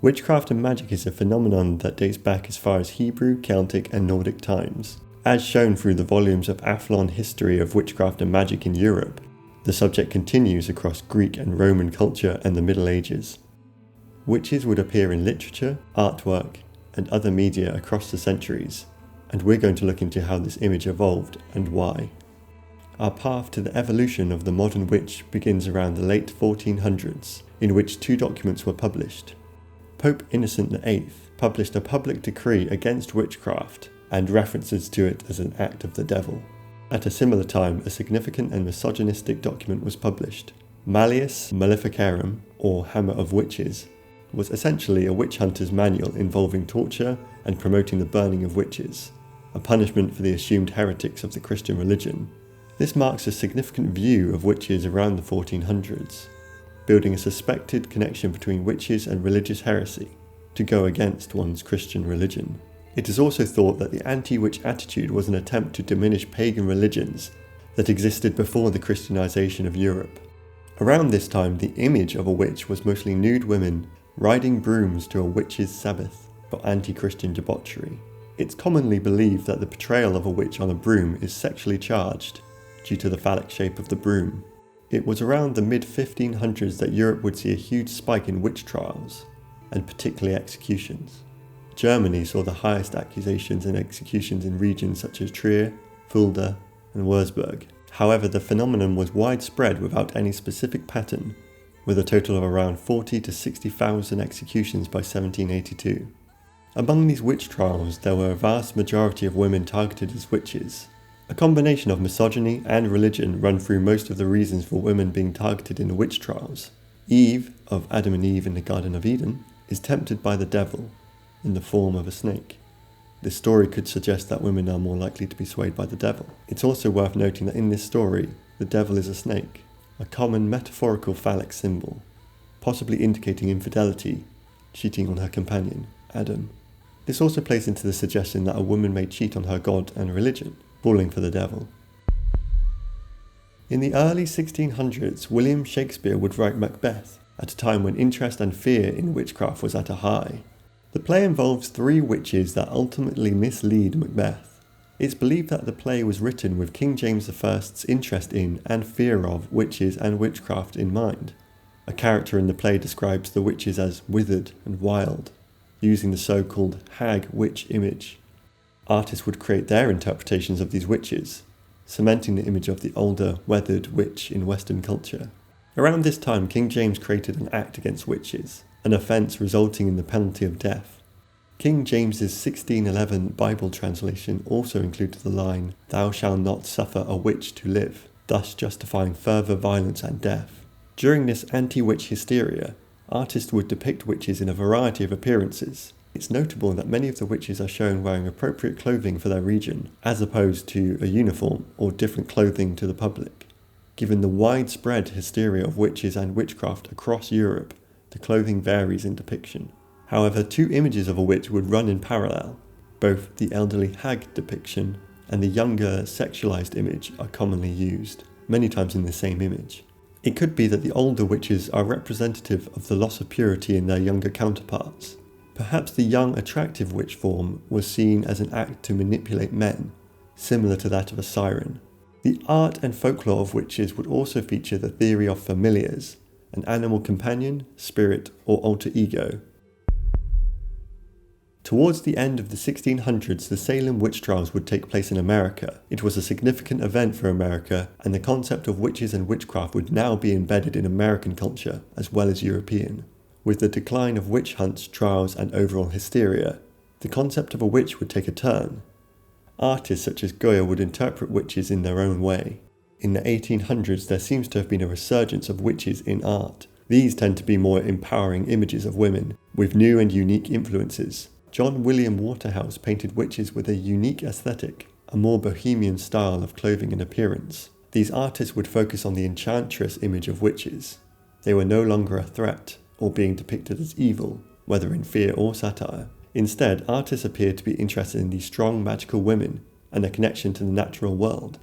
Witchcraft and magic is a phenomenon that dates back as far as Hebrew, Celtic, and Nordic times. As shown through the volumes of Athlon History of Witchcraft and Magic in Europe, the subject continues across Greek and Roman culture and the Middle Ages. Witches would appear in literature, artwork, and other media across the centuries, and we're going to look into how this image evolved and why. Our path to the evolution of the modern witch begins around the late 1400s, in which two documents were published. Pope Innocent VIII published a public decree against witchcraft and references to it as an act of the devil. At a similar time, a significant and misogynistic document was published. Malleus Maleficarum, or Hammer of Witches, was essentially a witch hunter's manual involving torture and promoting the burning of witches, a punishment for the assumed heretics of the Christian religion. This marks a significant view of witches around the 1400s, building a suspected connection between witches and religious heresy to go against one's Christian religion. It is also thought that the anti-witch attitude was an attempt to diminish pagan religions that existed before the Christianization of Europe. Around this time, the image of a witch was mostly nude women riding brooms to a witch's sabbath for anti-Christian debauchery. It's commonly believed that the portrayal of a witch on a broom is sexually charged due to the phallic shape of the broom. It was around the mid-1500s that Europe would see a huge spike in witch trials, and particularly executions. Germany saw the highest accusations and executions in regions such as Trier, Fulda, and Würzburg. However, the phenomenon was widespread without any specific pattern, with a total of around 40 to 60,000 executions by 1782. Among these witch trials, there were a vast majority of women targeted as witches. A combination of misogyny and religion run through most of the reasons for women being targeted in the witch trials. Eve, of Adam and Eve in the Garden of Eden, is tempted by the devil in the form of a snake. This story could suggest that women are more likely to be swayed by the devil. It's also worth noting that in this story, the devil is a snake, a common metaphorical phallic symbol, possibly indicating infidelity, cheating on her companion, Adam. This also plays into the suggestion that a woman may cheat on her god and religion, falling for the devil. In the early 1600s, William Shakespeare would write Macbeth, at a time when interest and fear in witchcraft was at a high. The play involves three witches that ultimately mislead Macbeth. It's believed that the play was written with King James I's interest in and fear of witches and witchcraft in mind. A character in the play describes the witches as withered and wild, using the so-called hag-witch image. Artists would create their interpretations of these witches, cementing the image of the older, weathered witch in Western culture. Around this time, King James created an act against witches, an offence resulting in the penalty of death. King James's 1611 Bible translation also included the line, "Thou shalt not suffer a witch to live," thus justifying further violence and death. During this anti-witch hysteria, artists would depict witches in a variety of appearances. It's notable that many of the witches are shown wearing appropriate clothing for their region, as opposed to a uniform or different clothing to the public. Given the widespread hysteria of witches and witchcraft across Europe, the clothing varies in depiction. However, two images of a witch would run in parallel. Both the elderly hag depiction and the younger sexualized image are commonly used, many times in the same image. It could be that the older witches are representative of the loss of purity in their younger counterparts. Perhaps the young, attractive witch form was seen as an act to manipulate men, similar to that of a siren. The art and folklore of witches would also feature the theory of familiars, an animal companion, spirit, or alter ego. Towards the end of the 1600s, the Salem witch trials would take place in America. It was a significant event for America, and the concept of witches and witchcraft would now be embedded in American culture, as well as European. With the decline of witch hunts, trials, and overall hysteria, the concept of a witch would take a turn. Artists such as Goya would interpret witches in their own way. In the 1800s, there seems to have been a resurgence of witches in art. These tend to be more empowering images of women, with new and unique influences. John William Waterhouse painted witches with a unique aesthetic, a more bohemian style of clothing and appearance. These artists would focus on the enchantress image of witches. They were no longer a threat, or being depicted as evil, whether in fear or satire. Instead, artists appeared to be interested in these strong magical women and their connection to the natural world.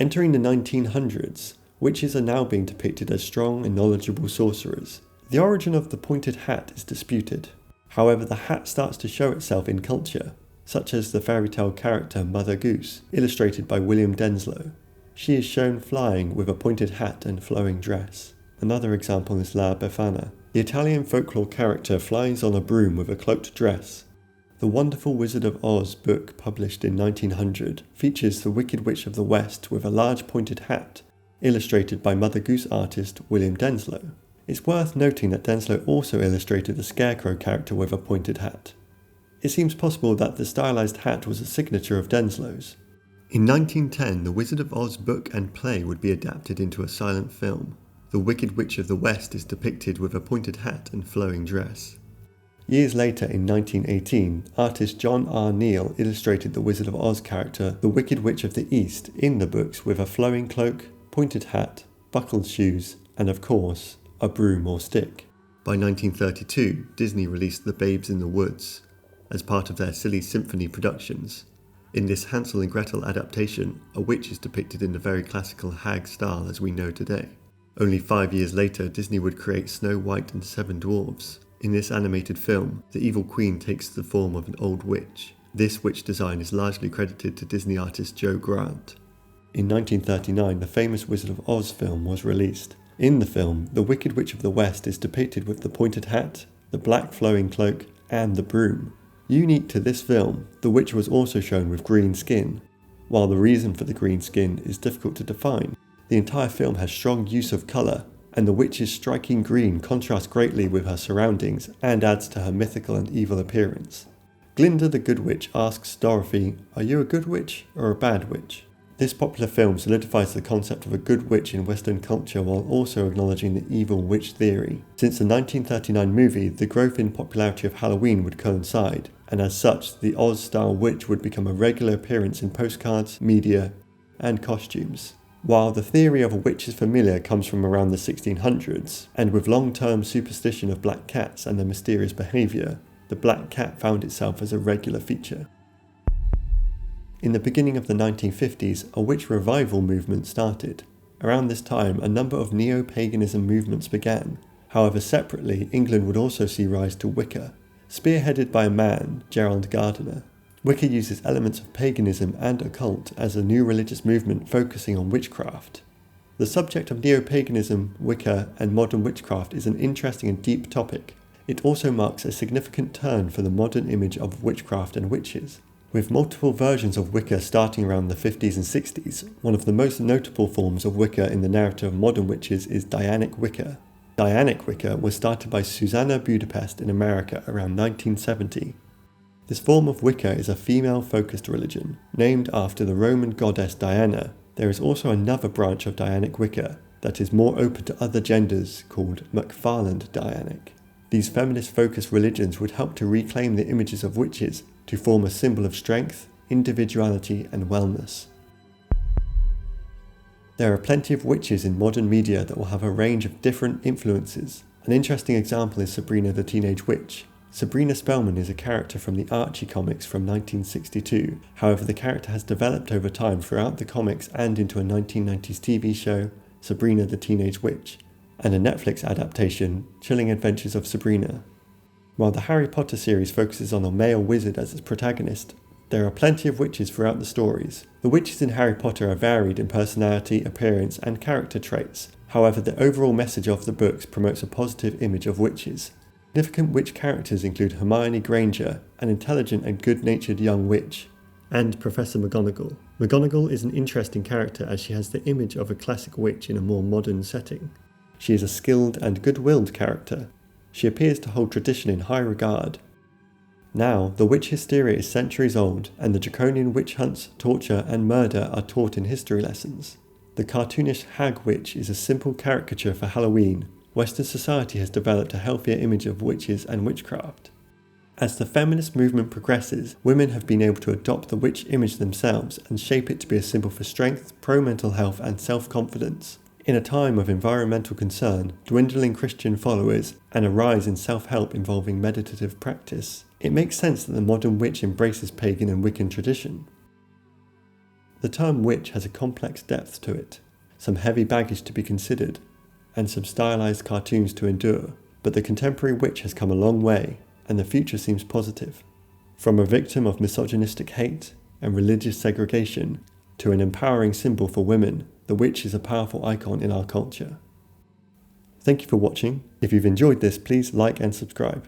Entering the 1900s, witches are now being depicted as strong and knowledgeable sorcerers. The origin of the pointed hat is disputed. However, the hat starts to show itself in culture, such as the fairy tale character Mother Goose, illustrated by William Denslow. She is shown flying with a pointed hat and flowing dress. Another example is La Befana. The Italian folklore character flies on a broom with a cloaked dress. The Wonderful Wizard of Oz book, published in 1900, features the Wicked Witch of the West with a large pointed hat, illustrated by Mother Goose artist William Denslow. It's worth noting that Denslow also illustrated the Scarecrow character with a pointed hat. It seems possible that the stylized hat was a signature of Denslow's. In 1910, the Wizard of Oz book and play would be adapted into a silent film. The Wicked Witch of the West is depicted with a pointed hat and flowing dress. Years later, in 1918, artist John R. Neal illustrated the Wizard of Oz character, the Wicked Witch of the East, in the books with a flowing cloak, pointed hat, buckled shoes, and of course, a broom or stick. By 1932, Disney released The Babes in the Woods as part of their Silly Symphony productions. In this Hansel and Gretel adaptation, a witch is depicted in the very classical hag style as we know today. Only 5 years later, Disney would create Snow White and the Seven Dwarfs. In this animated film, the evil queen takes the form of an old witch. This witch design is largely credited to Disney artist Joe Grant. In 1939, the famous Wizard of Oz film was released. In the film, the Wicked Witch of the West is depicted with the pointed hat, the black flowing cloak, and the broom. Unique to this film, the witch was also shown with green skin. While the reason for the green skin is difficult to define, the entire film has strong use of colour, and the witch's striking green contrasts greatly with her surroundings and adds to her mythical and evil appearance. Glinda the Good Witch asks Dorothy, "Are you a good witch or a bad witch?" This popular film solidifies the concept of a good witch in Western culture while also acknowledging the evil witch theory. Since the 1939 movie, the growth in popularity of Halloween would coincide, and as such, the Oz-style witch would become a regular appearance in postcards, media, and costumes. While the theory of a witch is familiar comes from around the 1600s, and with long-term superstition of black cats and their mysterious behaviour, the black cat found itself as a regular feature. In the beginning of the 1950s, a witch revival movement started. Around this time, a number of Neopaganism movements began. However, separately, England would also see rise to Wicca, spearheaded by a man, Gerald Gardner. Wicca uses elements of paganism and occult as a new religious movement focusing on witchcraft. The subject of Neopaganism, Wicca, and modern witchcraft is an interesting and deep topic. It also marks a significant turn for the modern image of witchcraft and witches. With multiple versions of Wicca starting around the 50s and 60s, one of the most notable forms of Wicca in the narrative of modern witches is Dianic Wicca. Dianic Wicca was started by Susanna Budapest in America around 1970. This form of Wicca is a female-focused religion, named after the Roman goddess Diana. There is also another branch of Dianic Wicca that is more open to other genders called McFarland Dianic. These feminist-focused religions would help to reclaim the images of witches to form a symbol of strength, individuality, and wellness. There are plenty of witches in modern media that will have a range of different influences. An interesting example is Sabrina the Teenage Witch. Sabrina Spellman is a character from the Archie comics from 1962. However, the character has developed over time throughout the comics and into a 1990s TV show, Sabrina the Teenage Witch, and a Netflix adaptation, Chilling Adventures of Sabrina. While the Harry Potter series focuses on a male wizard as its protagonist, there are plenty of witches throughout the stories. The witches in Harry Potter are varied in personality, appearance, and character traits. However, the overall message of the books promotes a positive image of witches. Significant witch characters include Hermione Granger, an intelligent and good-natured young witch, and Professor McGonagall. McGonagall is an interesting character as she has the image of a classic witch in a more modern setting. She is a skilled and good-willed character. She appears to hold tradition in high regard. Now, the witch hysteria is centuries old, and the draconian witch hunts, torture, and murder are taught in history lessons. The cartoonish hag witch is a simple caricature for Halloween. Western society has developed a healthier image of witches and witchcraft. As the feminist movement progresses, women have been able to adopt the witch image themselves and shape it to be a symbol for strength, pro-mental health, and self-confidence. In a time of environmental concern, dwindling Christian followers, and a rise in self-help involving meditative practice, it makes sense that the modern witch embraces pagan and Wiccan tradition. The term witch has a complex depth to it, some heavy baggage to be considered, and some stylized cartoons to endure. but the contemporary witch has come a long way, and the future seems positive. From a victim of misogynistic hate and religious segregation to an empowering symbol for women, the witch is a powerful icon in our culture. Thank you for watching. If you've enjoyed this, please like and subscribe.